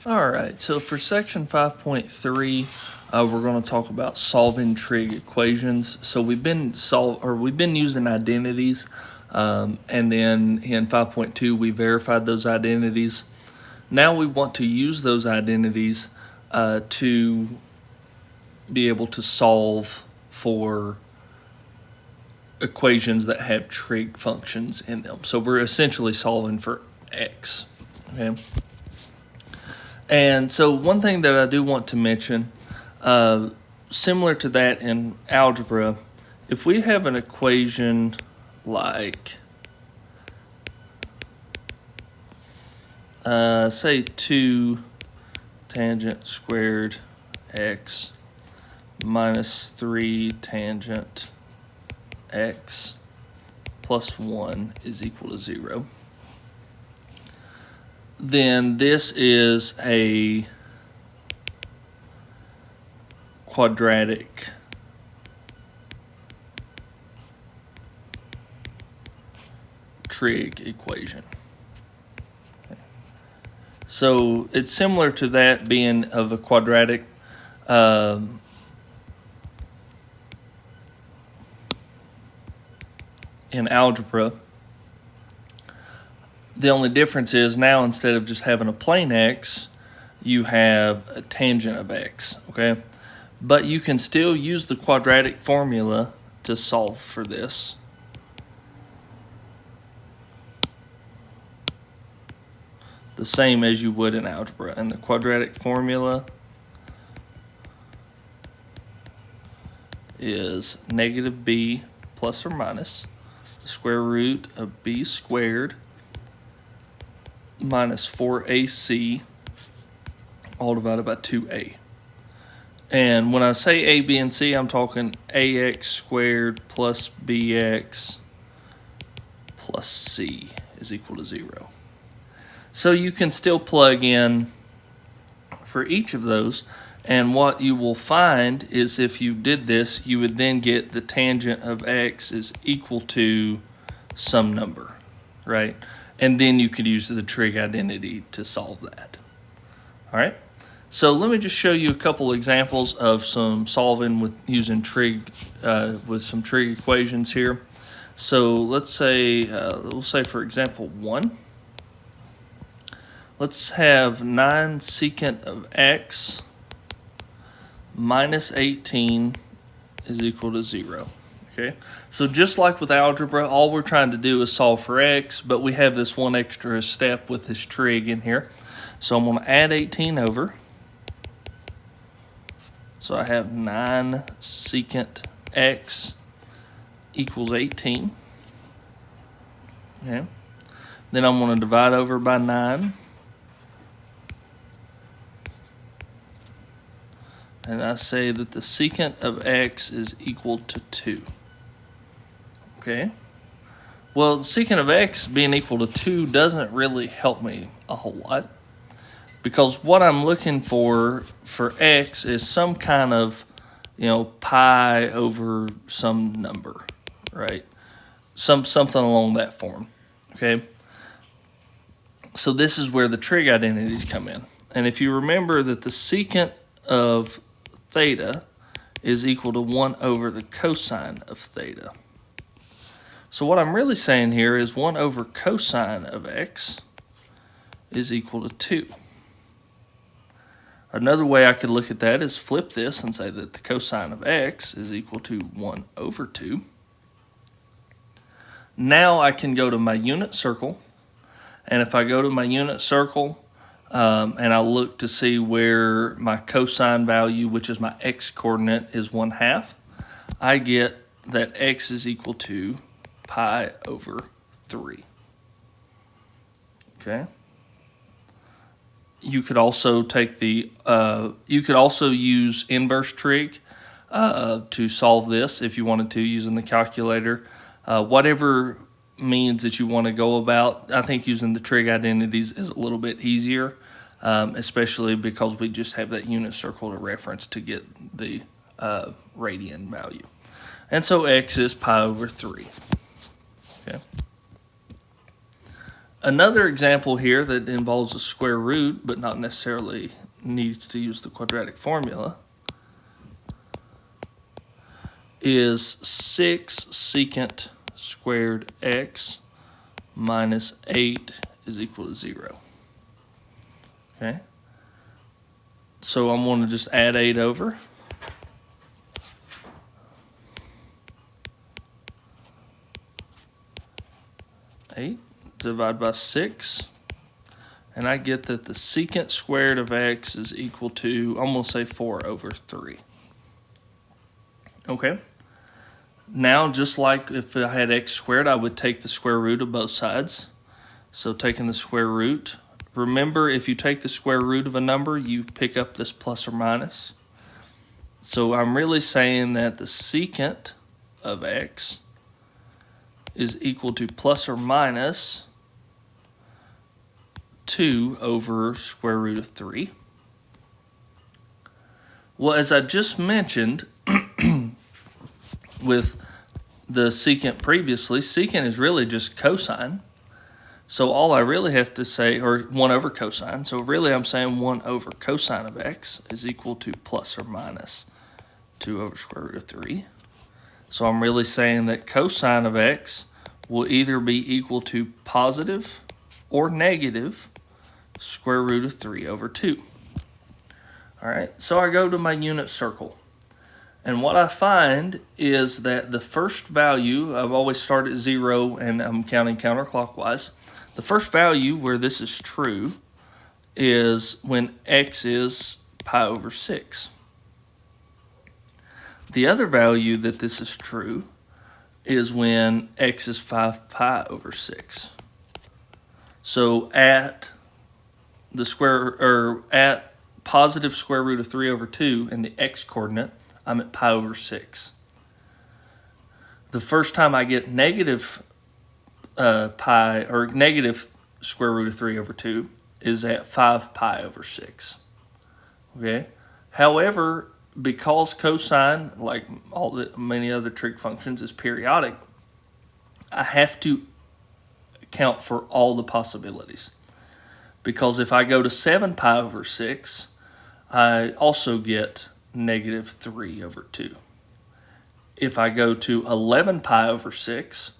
All right, so for section 5.3, we're going to talk about solving trig equations. So we've been using identities, and then in 5.2 we verified those identities. Now we want to use those identities to be able to solve for equations that have trig functions in them. So we're essentially solving for x. Okay. And so one thing that I do want to mention, similar to that in algebra, if we have an equation like, say 2 tangent squared x minus 3 tangent x plus 1 is equal to 0, then this is a quadratic trig equation. So it's similar to that being of a quadratic in algebra. The only difference is now instead of just having a plane x, you have a tangent of x, okay? But you can still use the quadratic formula to solve for this. The same as you would in algebra. And the quadratic formula is negative b plus or minus the square root of b squared minus 4ac all divided by 2a. And when I say a, b, and c, I'm talking ax squared plus bx plus c is equal to 0. So you can still plug in for each of those, and what you will find is if you did this, you would then get the tangent of x is equal to some number, right? And then you could use the trig identity to solve that. All right. So let me just show you a couple examples of some solving with using trig with some trig equations here. So let's say we'll say for example 1. Let's have 9 secant of x minus 18 is equal to 0. Okay, so just like with algebra, all we're trying to do is solve for x, but we have this one extra step with this trig in here. So I'm going to add 18 over. So I have 9 secant x equals 18. Okay. Then I'm going to divide over by 9. And I say that the secant of x is equal to 2. Okay. Well, the secant of x being equal to 2 doesn't really help me a whole lot, because what I'm looking for x is some kind of, pi over some number, right? Something along that form, okay? So this is where the trig identities come in. And if you remember that the secant of theta is equal to 1 over the cosine of theta. So what I'm really saying here is 1 over cosine of x is equal to 2. Another way I could look at that is flip this and say that the cosine of x is equal to 1 over 2. Now I can go to my unit circle, and if I go to my unit circle and I look to see where my cosine value, which is my x coordinate, is 1/2, I get that x is equal to pi over 3. Okay. You could also take you could also use inverse trig to solve this if you wanted to using the calculator. Whatever means that you want to go about, I think using the trig identities is a little bit easier, especially because we just have that unit circle to reference to get the radian value. And so x is pi over 3. Okay. Another example here that involves a square root, but not necessarily needs to use the quadratic formula, is 6 secant squared x minus 8 is equal to 0. Okay? So I'm going to just add 8 over. Divide by 6, and I get that the secant squared of x is equal to, I'm going to say 4 over 3. Okay? Now, just like if I had x squared, I would take the square root of both sides. So taking the square root, remember if you take the square root of a number, you pick up this plus or minus. So I'm really saying that the secant of x is equal to plus or minus 2 over square root of 3. Well, as I just mentioned with the secant previously, secant is really just cosine. So all I really have to say, or 1 over cosine, so really I'm saying 1 over cosine of x is equal to plus or minus 2 over square root of 3. So I'm really saying that cosine of x will either be equal to positive or negative square root of 3 over 2. All right, so I go to my unit circle. And what I find is that the first value, I've always started at 0 and I'm counting counterclockwise. The first value where this is true is when x is pi over 6. The other value that this is true is when x is 5 pi over 6. So at the square, or at positive square root of 3 over 2 in the x coordinate, I'm at pi over 6. The first time I get negative pi, or negative square root of 3 over 2 is at 5 pi over 6. Okay? However, because cosine, like many other trig functions, is periodic, I have to account for all the possibilities. Because if I go to 7 pi over 6, I also get negative 3 over 2. If I go to 11 pi over 6,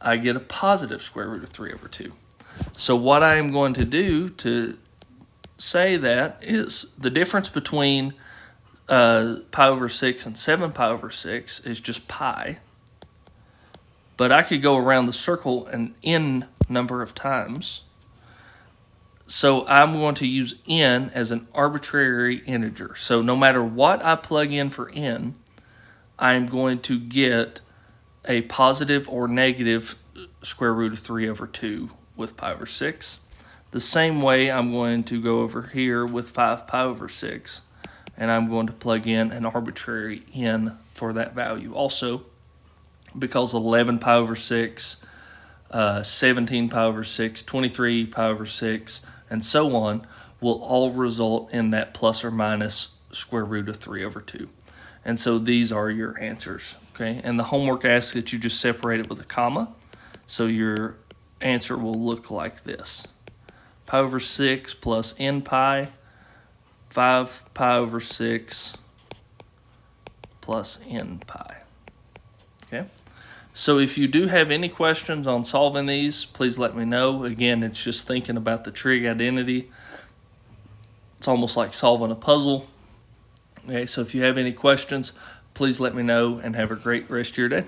I get a positive square root of 3 over 2. So what I am going to do to say that is the difference between pi over 6 and 7 pi over 6 is just pi. But I could go around the circle an n number of times. So I'm going to use n as an arbitrary integer. So no matter what I plug in for n, I'm going to get a positive or negative square root of 3 over 2 with pi over 6. The same way I'm going to go over here with 5 pi over 6, and I'm going to plug in an arbitrary n for that value also, because 11 pi over 6, 17 pi over 6, 23 pi over 6, and so on will all result in that plus or minus square root of 3 over 2. And so these are your answers, okay? And the homework asks that you just separate it with a comma, so your answer will look like this. Pi over 6 plus n pi, 5 pi over 6 plus n pi, okay? So if you do have any questions on solving these, please let me know. Again, it's just thinking about the trig identity. It's almost like solving a puzzle. Okay, so if you have any questions, please let me know and have a great rest of your day.